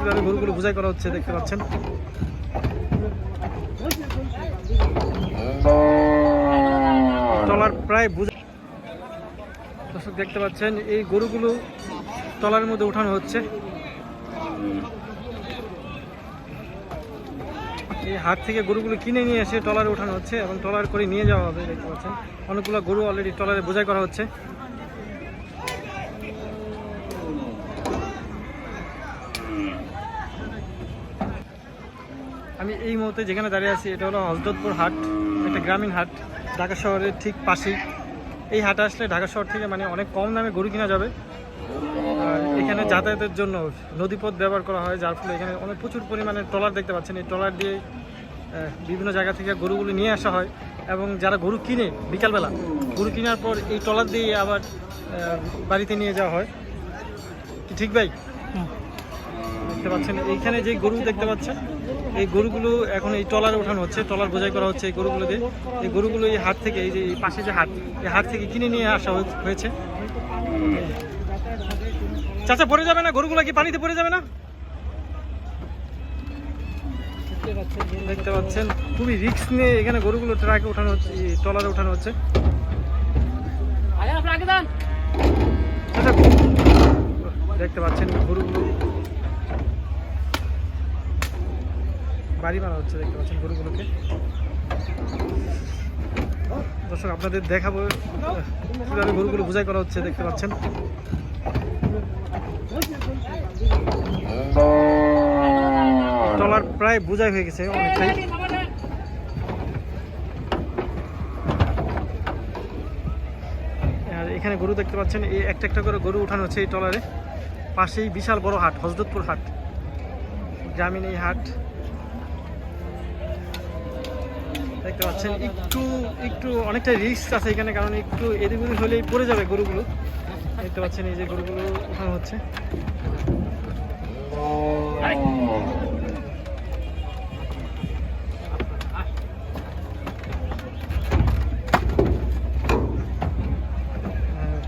কিভাবে গরুগুলো বোঝাই করা হচ্ছে দেখতে পাচ্ছেন। ট্রলার প্রায় দর্শক দেখতে পাচ্ছেন এই গরুগুলো ট্রলারের মধ্যে উঠানো হচ্ছে। এই হাট থেকে গরুগুলো কিনে নিয়ে এসে ট্রলারে উঠানো হচ্ছে এবং ট্রলার করে নিয়ে যাওয়া হবে। দেখতে পাচ্ছেন অনেকগুলো গরু অলরেডি ট্রলারে বোঝাই করা হচ্ছে। আমি এই মুহূর্তে যেখানে দাঁড়িয়ে আছি এটা হলো হযরতপুর হাট, একটা গ্রামীণ হাট ঢাকা শহরের ঠিক পাশেই। এই হাটে আসলে ঢাকা শহর থেকে মানে অনেক কম দামে গরু কিনা যাবে। এখানে যাতায়াতের জন্য নদীপথ ব্যবহার করা হয়, যার ফলে এখানে অনেক প্রচুর পরিমাণে ট্রলার দেখতে পাচ্ছেন। এই ট্রলার দিয়ে বিভিন্ন জায়গা থেকে গরুগুলো নিয়ে আসা হয় এবং যারা গরু কিনে বিকালবেলা গরু কেনার পর এই ট্রলার দিয়ে আবার বাড়িতে নিয়ে যাওয়া হয়। কি ঠিক ভাই? দেখতে পাচ্ছেন এইখানে যে গরু দেখতে পাচ্ছেন এই গরুগুলো এখন এই ট্রলারে ওঠানো হচ্ছে, ট্রলার বোঝাই করা হচ্ছে এই গরুগুলো দিয়ে। এই গরুগুলো এই হাট থেকে, এই যে এই পাশে যে হাট, এই হাট থেকে কিনে নিয়ে আসা হয়েছে। চাচা পড়ে যাবে না? গরুগুলো কি পানিতে পড়ে যাবে না? দেখতে পাচ্ছেন খুবই রিস্ক নিয়ে এখানে গরুগুলো ট্রাকে ওঠানো হচ্ছে, ট্রলারে ওঠানো হচ্ছে। দেখতে পাচ্ছেন গরুগুলো বাড়ি মারা হচ্ছে, দেখতে পাচ্ছেন গরুগুলোকে। দর্শক আপনাদের দেখাবো কিভাবে গরুগুলো বোঝাই করা হচ্ছে, দেখতে পাচ্ছেন। ট্রলার প্রায় বোঝাই হয়ে গেছে অনেকটাই। আর এখানে গরু দেখতে পাচ্ছেন এই একটা একটা করে গরু উঠানো হচ্ছে এই ট্রলারে। পাশেই বিশাল বড় হাট, হযরতপুর হাট, গ্রামীণ এই হাট দেখতে পাচ্ছেন। একটু অনেকটা রিস্ক আছে এখানে, কারণ একটু এদিক ওদিক হলেই পড়ে যাবে গরুগুলো। দেখতে পাচ্ছেন এই যে গরুগুলো উঠানো হচ্ছে।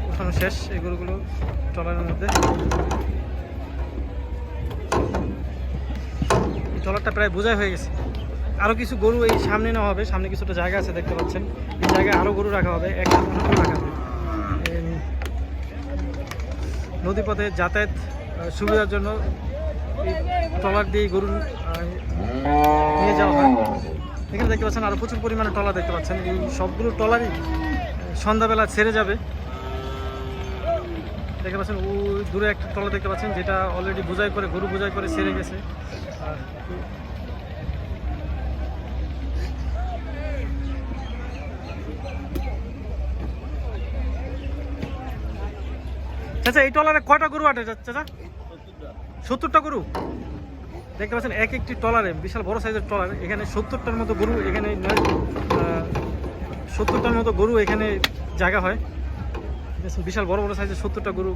উঠানো শেষ এই গরুগুলো ট্রলারের মধ্যে। এই ট্রলারটা প্রায় বোঝাই হয়ে গেছে। আরও কিছু গরু এই সামনে নেওয়া হবে, সামনে কিছুটা জায়গা আছে দেখতে পাচ্ছেন। এই জায়গায় আরও গরু রাখা হবে, একটা গরু রাখা হবে। নদীপথে যাতায়াত সুবিধার জন্য এই ট্রলার দিয়ে গরু নিয়ে যাওয়া হয়। এখানে দেখতে পাচ্ছেন আরও প্রচুর পরিমাণে ট্রলার দেখতে পাচ্ছেন। এই সবগুলো ট্রলারই সন্ধ্যাবেলা ছেড়ে যাবে। দেখতে পাচ্ছেন ওই দূরে একটা ট্রলার দেখতে পাচ্ছেন, যেটা অলরেডি বোঝাই করে গরু বোঝাই করে ছেড়ে গেছে। চাচা এই ট্রলারে কয়টা গরু আটে চাচা? 70টা গরু দেখতে পাচ্ছেন। এক একটি ট্রলারে বিশাল বড় সাইজের ট্রলার, এখানে 70টার মতো গরু, এখানে 70টার মতো গরু এখানে জায়গা হয়। বিশাল বড় বড় সাইজের 70টা গরু